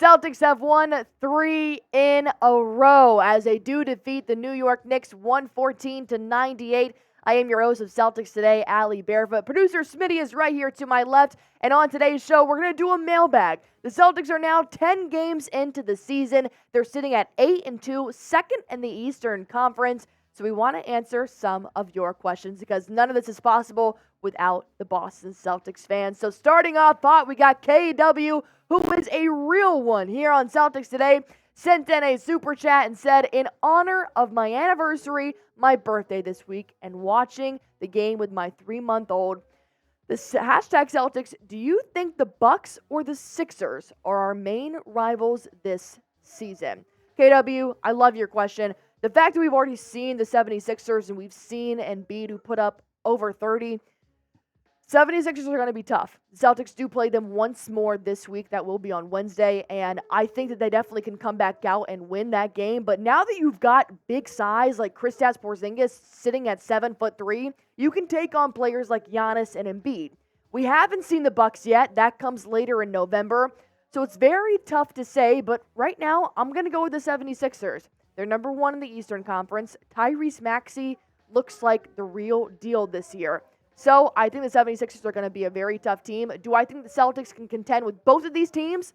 Celtics have won 3 in a row as they do defeat the New York Knicks 114-98. I am your host of Celtics Today, Allie, Barefoot. Producer Smitty is right here to my left. And on today's show, we're going to do a mailbag. The Celtics are now 10 games into the season. They're sitting at 8-2, second in the Eastern Conference. So we want to answer some of your questions because none of this is possible without the Boston Celtics fans. So starting off hot, we got KW, who is a real one here on Celtics Today, sent in a super chat and said, in honor of my anniversary, my birthday this week, and watching the game with my 3-month-old, the hashtag Celtics, do you think the Bucks or the Sixers are our main rivals this season? KW, I love your question. The fact that we've already seen the 76ers and we've seen Embiid who put up over 30, 76ers are going to be tough. The Celtics do play them once more this week. That will be on Wednesday, and I think that they definitely can come back out and win that game. But now that you've got big size like Kristaps Porzingis sitting at 7'3", you can take on players like Giannis and Embiid. We haven't seen the Bucks yet. That comes later in November. So it's very tough to say, but right now I'm going to go with the 76ers. They're number one in the Eastern Conference. Tyrese Maxey looks like the real deal this year. So I think the 76ers are going to be a very tough team. Do I think the Celtics can contend with both of these teams?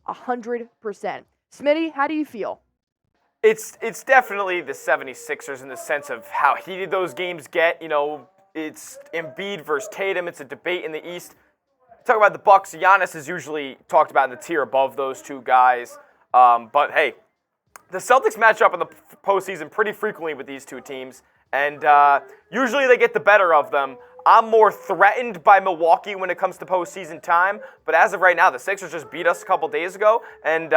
100%. Smitty, how do you feel? It's definitely the 76ers in the sense of how heated those games get. You know, it's Embiid versus Tatum. It's a debate in the East. Talk about the Bucks. Giannis is usually talked about in the tier above those two guys. But hey, the Celtics match up in the postseason pretty frequently with these two teams, and usually they get the better of them. I'm more threatened by Milwaukee when it comes to postseason time, but as of right now, the Sixers just beat us a couple days ago, and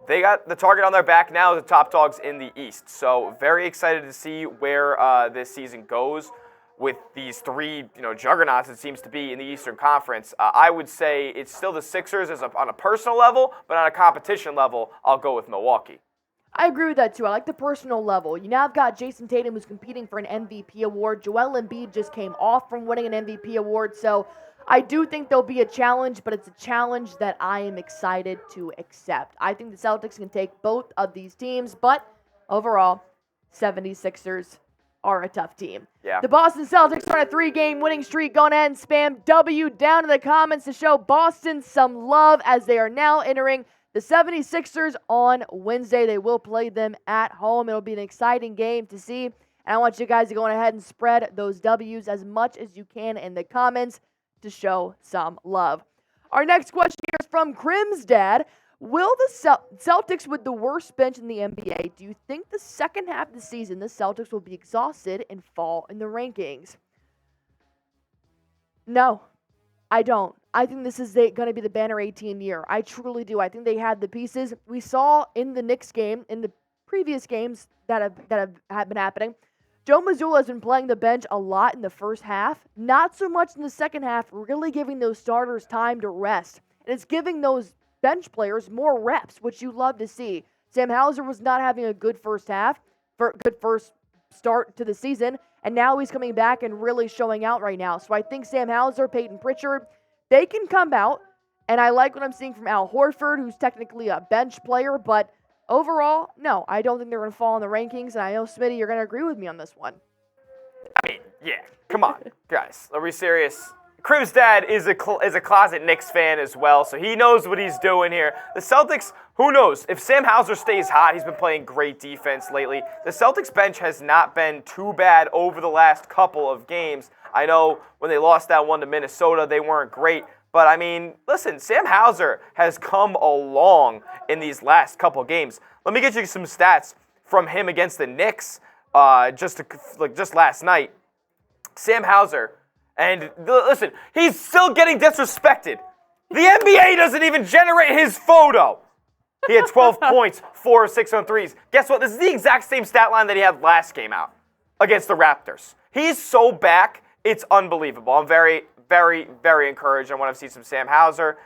they got the target on their back now, the top dogs in the East. So very excited to see where this season goes with these three, juggernauts it seems to be in the Eastern Conference. I would say it's still the Sixers on a personal level, but on a competition level, I'll go with Milwaukee. I agree with that, too. I like the personal level. You now have got Jayson Tatum, who's competing for an MVP award. Joel Embiid just came off from winning an MVP award. So I do think there'll be a challenge, but it's a challenge that I am excited to accept. I think the Celtics can take both of these teams, but overall, 76ers are a tough team. Yeah. The Boston Celtics are on a 3-game winning streak. Go ahead and spam W down in the comments to show Boston some love as they are now entering the 76ers on Wednesday. They will play them at home. It'll be an exciting game to see. And I want you guys to go ahead and spread those W's as much as you can in the comments to show some love. Our next question here is from Crim's dad. Will the Celtics with the worst bench in the NBA, do you think the second half of the season the Celtics will be exhausted and fall in the rankings? No, I don't. I think this is going to be the Banner 18 year. I truly do. I think they had the pieces. We saw in the Knicks game, in the previous games that have been happening, Joe Mazzulla has been playing the bench a lot in the first half, not so much in the second half, really giving those starters time to rest. And it's giving those bench players more reps, which you love to see. Sam Hauser was not having a good first start to the season, and now he's coming back and really showing out right now. So I think Sam Hauser, Peyton Pritchard, they can come out, and I like what I'm seeing from Al Horford, who's technically a bench player, but overall, no, I don't think they're going to fall in the rankings, and I know, Smitty, you're going to agree with me on this one. I mean, yeah, come on, guys, are we serious? Crim's dad is a closet Knicks fan as well, so he knows what he's doing here. The Celtics, who knows? If Sam Hauser stays hot, he's been playing great defense lately. The Celtics bench has not been too bad over the last couple of games. I know when they lost that one to Minnesota, they weren't great. But, I mean, listen, Sam Hauser has come along in these last couple games. Let me get you some stats from him against the Knicks just last night. Sam Hauser, and listen, he's still getting disrespected. The NBA doesn't even generate his photo. He had 12 points, 4 of 6 on threes. Guess what? This is the exact same stat line that he had last game out against the Raptors. He's so back, it's unbelievable. I'm very, very, very encouraged. I want to see some Sam Hauser.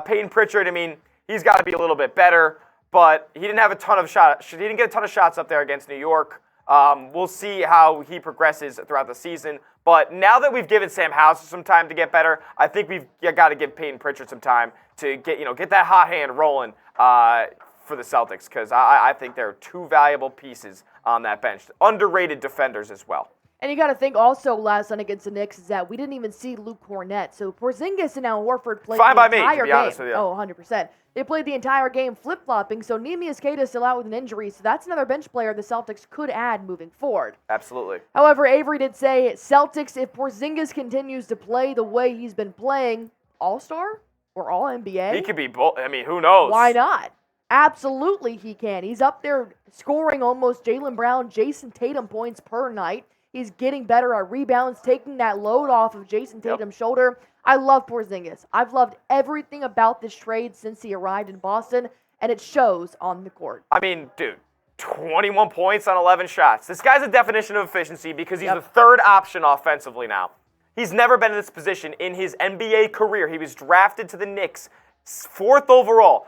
Peyton Pritchard, I mean, he's got to be a little bit better, but he didn't have a ton of shots. He didn't get a ton of shots up there against New York. We'll see how he progresses throughout the season. But now that we've given Sam Hauser some time to get better, I think we've got to give Peyton Pritchard some time to get that hot hand rolling for the Celtics, because I think they're two valuable pieces on that bench. Underrated defenders as well. And you got to think also last night against the Knicks is that we didn't even see Luke Cornett. So Porzingis and now Horford played Fine the by me, entire to be game. honest with you. Oh, 100%. They played the entire game flip-flopping, so Neemias Queta is still out with an injury, so that's another bench player the Celtics could add moving forward. Absolutely. However, Avery did say, Celtics, if Porzingis continues to play the way he's been playing, All-Star or All-NBA? He could be both. I mean, who knows? Why not? Absolutely he can. He's up there scoring almost Jaylen Brown, Jayson Tatum points per night. He's getting better at rebounds, taking that load off of Jayson Tatum's shoulder. I love Porzingis. I've loved everything about this trade since he arrived in Boston, and it shows on the court. I mean, dude, 21 points on 11 shots. This guy's a definition of efficiency because he's the third option offensively now. He's never been in this position in his NBA career. He was drafted to the Knicks, 4th overall.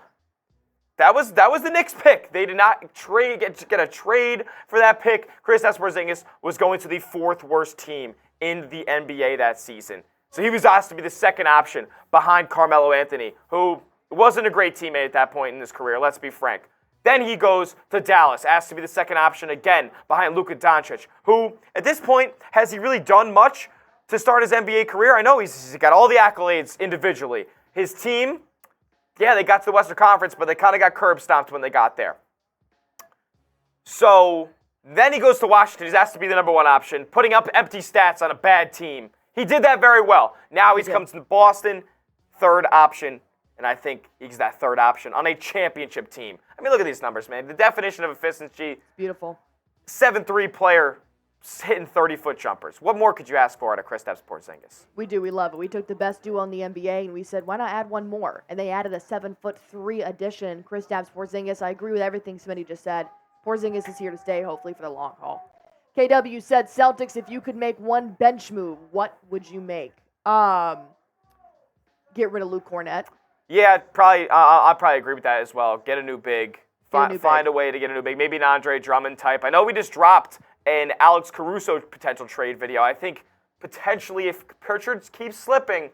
That was the Knicks pick. They did not get a trade for that pick. Kristaps Porzingis was going to the 4th worst team in the NBA that season. So he was asked to be the second option behind Carmelo Anthony, who wasn't a great teammate at that point in his career, let's be frank. Then he goes to Dallas, asked to be the second option again behind Luka Doncic, who at this point, has he really done much to start his NBA career? I know he's got all the accolades individually. His team, yeah, they got to the Western Conference, but they kind of got curb stomped when they got there. So then he goes to Washington. He's asked to be the number 1 option, putting up empty stats on a bad team. He did that very well. Now he's come to Boston, 3rd option, and I think he's that 3rd option on a championship team. I mean, look at these numbers, man. The definition of efficiency. Beautiful. 7'3" player hitting 30-foot jumpers. What more could you ask for out of Kristaps Porzingis? We do. We love it. We took the best duo in the NBA, and we said, why not add one more? And they added a 7'3" addition, Kristaps Porzingis. I agree with everything Smitty just said. Porzingis is here to stay, hopefully, for the long haul. KW said, Celtics, if you could make one bench move, what would you make? Get rid of Luke Cornett. Yeah, probably. I'd probably agree with that as well. Get a new big. Find a way to get a new big. Maybe an Andre Drummond type. I know we just dropped an Alex Caruso potential trade video. I think potentially if Pritchard keeps slipping,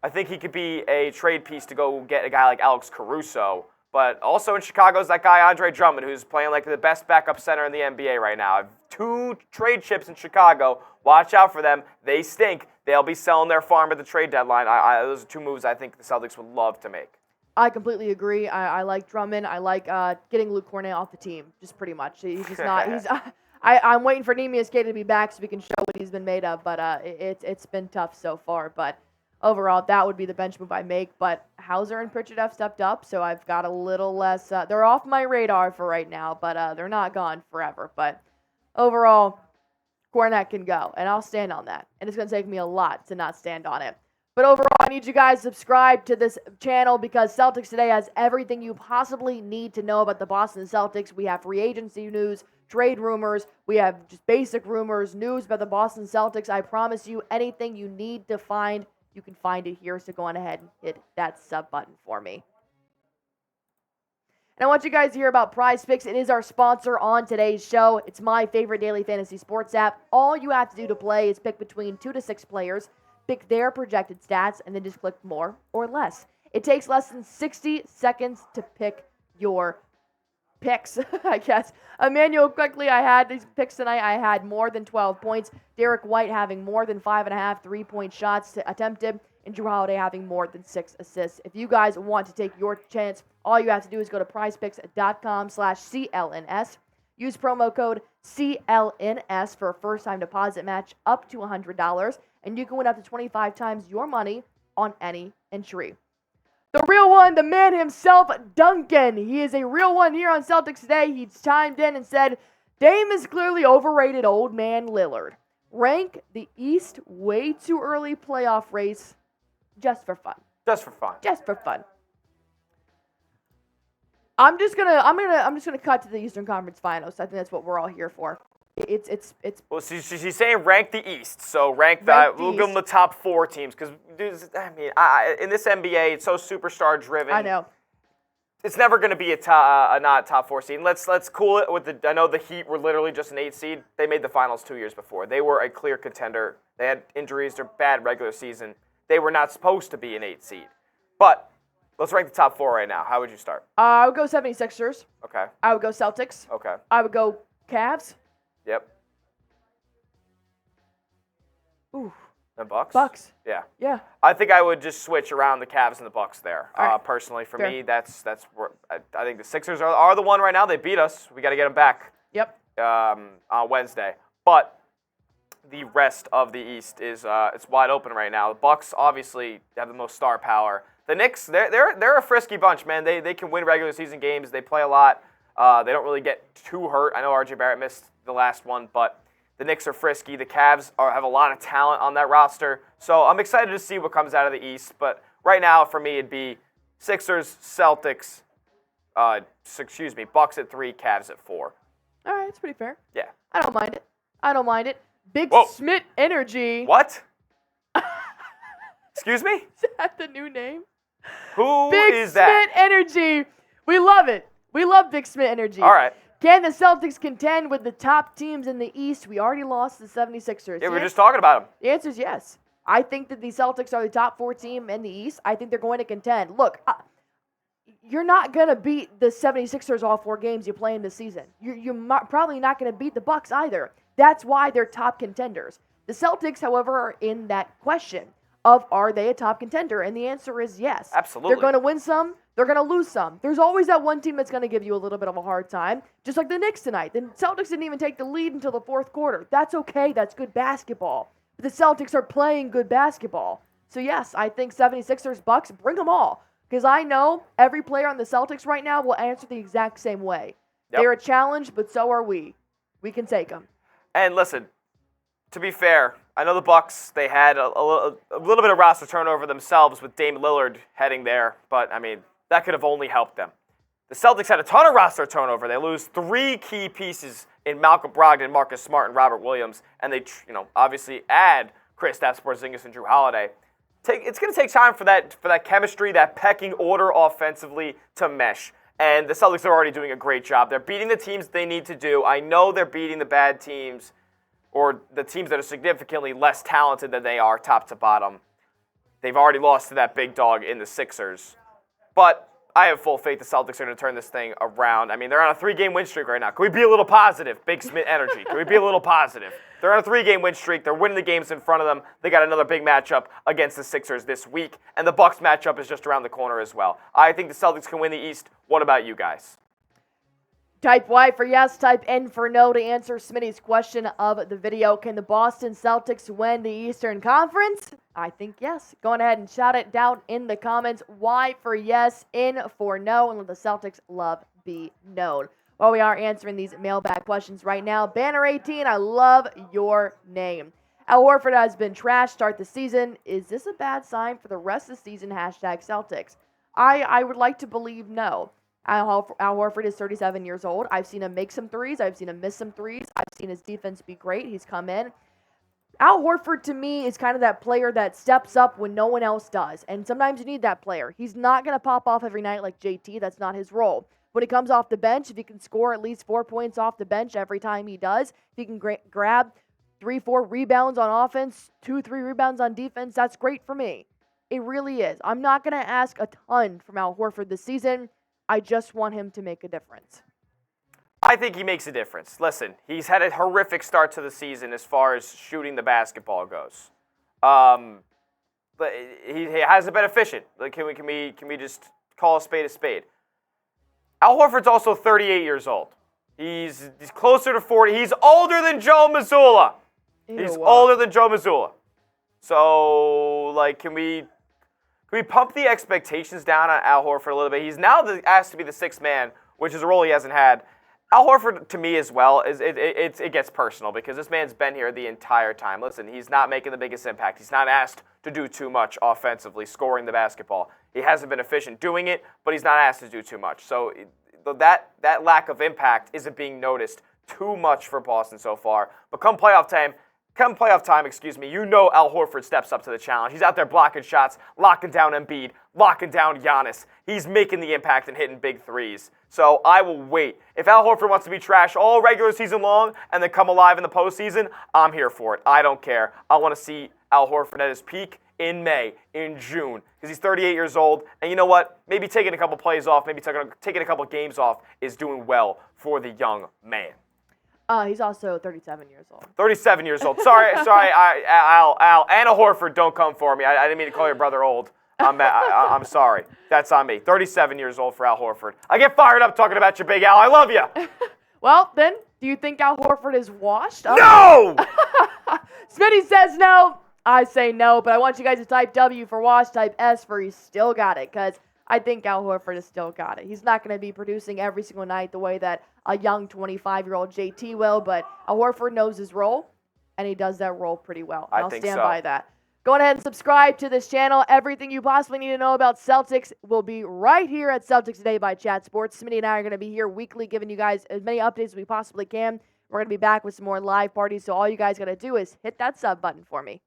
I think he could be a trade piece to go get a guy like Alex Caruso. But also in Chicago is that guy Andre Drummond, who's playing like the best backup center in the NBA right now. 2 trade chips in Chicago. Watch out for them. They stink. They'll be selling their farm at the trade deadline. Those are 2 moves I think the Celtics would love to make. I completely agree. I like Drummond. I like getting Luke Cornett off the team, just pretty much. He's just not. I'm waiting for Neemias Queta to be back so we can show what he's been made of. But it's been tough so far. But overall, that would be the bench move I make. But Hauser and Pritchard have stepped up, so I've got a little less. They're off my radar for right now, but they're not gone forever. But overall, Cornett can go, and I'll stand on that. And it's going to take me a lot to not stand on it. But overall, I need you guys to subscribe to this channel because Celtics Today has everything you possibly need to know about the Boston Celtics. We have free agency news, trade rumors. We have just basic rumors, news about the Boston Celtics. I promise you, anything you need to find, you can find it here. So go on ahead and hit that sub button for me. And I want you guys to hear about Prize Picks. It is our sponsor on today's show. It's my favorite daily fantasy sports app. All you have to do to play is pick between 2 to 6 players, pick their projected stats, and then just click more or less. It takes less than 60 seconds to pick your picks, I guess. Emmanuel, quickly, I had these picks tonight. I had more than 12 points. Derek White having more than 5.5 three-point shots attempted, and Drew Holiday having more than 6 assists. If you guys want to take your chance, all you have to do is go to prizepicks.com/CLNS. Use promo code CLNS for a first-time deposit match up to $100. And you can win up to 25 times your money on any entry. The real one, the man himself, Duncan. He is a real one here on Celtics Today. He's chimed in and said, Dame is clearly overrated old man Lillard. Rank the East way too early playoff race just for fun. Just for fun. Just for fun. I'm just gonna cut to the Eastern Conference Finals. I think that's what we're all here for. It's. Well, she's saying rank the East, so we'll give them the top 4 teams because I mean, in this NBA, it's so superstar driven. I know. it's never going to be a not top 4 seed. Let's cool it with I know the Heat were literally just an 8 seed. They made the finals 2 years before. They were a clear contender. They had injuries. They're bad regular season. They were not supposed to be an 8 seed. But let's rank the top 4 right now. How would you start? I would go 76ers. Okay. I would go Celtics. Okay. I would go Cavs. Yep. Ooh. The Bucks? Bucks. Yeah. Yeah. I think I would just switch around the Cavs and the Bucks there. Right. Personally, for Fair. me, that's where I think the Sixers are the one right now. They beat us. We got to get them back. Yep. On Wednesday. But the rest of the East is it's wide open right now. The Bucks obviously have the most star power. The Knicks, they're a frisky bunch, man. They can win regular season games. They play a lot. They don't really get too hurt. I know RJ Barrett missed the last one, but the Knicks are frisky. The Cavs have a lot of talent on that roster. So I'm excited to see what comes out of the East. But right now, for me, it'd be Sixers, Celtics, Bucks at 3, Cavs at 4. All right, that's pretty fair. Yeah. I don't mind it. Big Whoa. Smith Energy. What? Excuse me? Is that the new name? Who Big is that? Smith Energy. We love it. We love Big Smith Energy. All right. Can the Celtics contend with the top teams in the East? We already lost the 76ers. Yeah, we were just talking about them. The answer is yes. I think that the Celtics are the top 4 team in the East. I think they're going to contend. Look, you're not going to beat the 76ers all 4 games you play in this season. You're probably not going to beat the Bucks either. That's why they're top contenders. The Celtics, however, are in that question of are they a top contender? And the answer is yes. Absolutely. They're going to win some. They're going to lose some. There's always that one team that's going to give you a little bit of a hard time, just like the Knicks tonight. The Celtics didn't even take the lead until the 4th quarter. That's okay. That's good basketball. But the Celtics are playing good basketball. So, yes, I think 76ers, Bucks, bring them all. Because I know every player on the Celtics right now will answer the exact same way. Yep. They're a challenge, but so are we. We can take them. And listen, to be fair, I know the Bucks, they had a little bit of roster turnover themselves with Dame Lillard heading there, but, I mean, that could have only helped them. The Celtics had a ton of roster turnover. They lose 3 key pieces in Malcolm Brogdon, Marcus Smart, and Robert Williams, and they, obviously add Kristaps Porzingis and Drew Holiday. It's going to take time for that chemistry, that pecking order offensively to mesh. And the Celtics are already doing a great job. They're beating the teams they need to do. I know they're beating the bad teams or the teams that are significantly less talented than they are top to bottom. They've already lost to that big dog in the Sixers. But I have full faith the Celtics are going to turn this thing around. I mean, they're on a 3-game win streak right now. Can we be a little positive? Big Smith Energy. Can we be a little positive? They're on a 3-game win streak. They're winning the games in front of them. They got another big matchup against the Sixers this week. And the Bucks matchup is just around the corner as well. I think the Celtics can win the East. What about you guys? Type Y for yes, type N for no to answer Smitty's question of the video. Can the Boston Celtics win the Eastern Conference? I think yes. Go ahead and shout it down in the comments. Y for yes, N for no, and let the Celtics love be known. While we are answering these mailbag questions right now, Banner 18, I love your name. Al Horford has been trashed start the season. Is this a bad sign for the rest of the season? Hashtag Celtics. I would like to believe no. Al Horford is 37 years old. I've seen him make some threes. I've seen him miss some threes. I've seen his defense be great. He's come in. Al Horford, to me, is kind of that player that steps up when no one else does. And sometimes you need that player. He's not going to pop off every night like JT. That's not his role. When he comes off the bench, if he can score at least 4 points off the bench every time he does, if he can grab 3-4 rebounds on offense, 2-3 rebounds on defense, that's great for me. It really is. I'm not going to ask a ton from Al Horford this season. I just want him to make a difference. I think he makes a difference. Listen, he's had a horrific start to the season as far as shooting the basketball goes. But he hasn't been efficient. Like, can we just call a spade a spade? Al Horford's also 38 years old. He's closer to 40. He's older than Joe Mazzulla. He's older than Joe Mazzulla. So, like, can we pump the expectations down on Al Horford a little bit? He's now asked to be the 6th man, which is a role he hasn't had. Al Horford, to me as well, it gets personal because this man's been here the entire time. Listen, he's not making the biggest impact. He's not asked to do too much offensively, scoring the basketball. He hasn't been efficient doing it, but he's not asked to do too much. So that lack of impact isn't being noticed too much for Boston so far. But come playoff time, come playoff time, you know Al Horford steps up to the challenge. He's out there blocking shots, locking down Embiid, locking down Giannis. He's making the impact and hitting big threes. So I will wait. If Al Horford wants to be trash all regular season long and then come alive in the postseason, I'm here for it. I don't care. I want to see Al Horford at his peak in May, in June, because he's 38 years old. And you know what? Maybe taking a couple plays off, maybe taking a couple games off is doing well for the young man. He's also 37 years old. 37 years old. Sorry, Al, Anna Horford, don't come for me. I didn't mean to call your brother old. I'm sorry. That's on me. 37 years old for Al Horford. I get fired up talking about you, Big Al. I love you. Well, then, do you think Al Horford is washed? No! Smitty says no. I say no, but I want you guys to type W for wash, type S for he's still got it, because I think Al Horford has still got it. He's not going to be producing every single night the way that a young 25-year-old JT will, but Al Horford knows his role, and he does that role pretty well. And I'll stand by that. Go ahead and subscribe to this channel. Everything you possibly need to know about Celtics will be right here at Celtics Today by Chat Sports. Smitty and I are going to be here weekly giving you guys as many updates as we possibly can. We're going to be back with some more live parties, so all you guys got to do is hit that sub button for me.